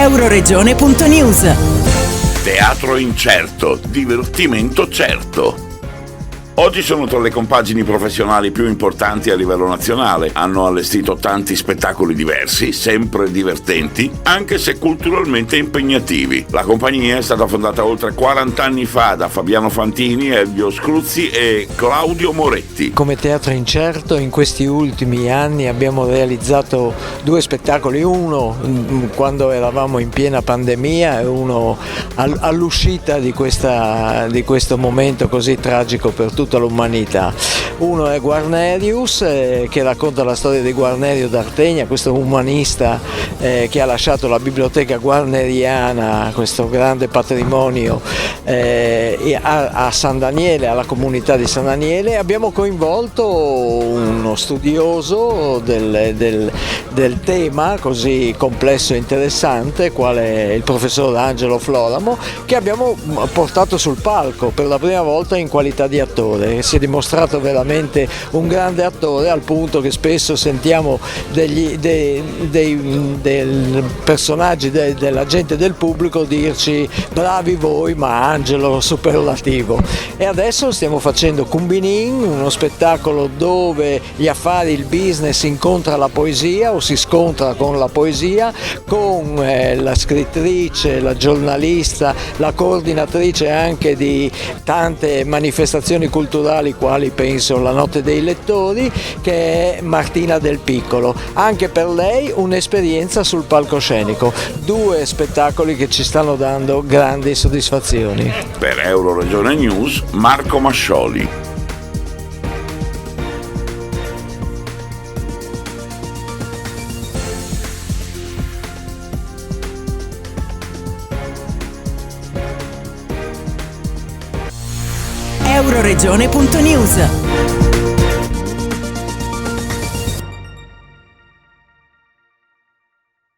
Euroregione.news. Teatro incerto, divertimento certo. Oggi sono tra le compagini professionali più importanti a livello nazionale. Hanno allestito tanti spettacoli diversi, sempre divertenti, anche se culturalmente impegnativi. La compagnia è stata fondata oltre 40 anni fa da Fabiano Fantini, Elvio Scruzzi e Claudio Moretti. Come Teatro Incerto in questi ultimi anni abbiamo realizzato 2 spettacoli, uno quando eravamo in piena pandemia e uno all'uscita di questo momento così tragico per tutta l'umanità. Uno è Guarnerius, che racconta la storia di Guarnerio d'Artegna, questo umanista che ha lasciato la biblioteca guarneriana, questo grande patrimonio, a San Daniele, alla comunità di San Daniele. Abbiamo coinvolto uno studioso del tema così complesso e interessante, quale il professor Angelo Floramo, che abbiamo portato sul palco per la prima volta in qualità di attore. Si è dimostrato veramente un grande attore, al punto che spesso sentiamo dei personaggi della gente del pubblico dirci bravi voi, ma Angelo superlativo. E adesso stiamo facendo Cumbinin, uno spettacolo dove gli affari, il business incontra la poesia o si scontra con la poesia, con la scrittrice, la giornalista, la coordinatrice anche di tante manifestazioni culturali, quali penso la Notte dei Lettori, che è Martina Del Piccolo. Anche per lei un'esperienza sul palcoscenico. 2 spettacoli che ci stanno dando grandi soddisfazioni. Per Euroregione News, Marco Mascioli. Euroregione.news.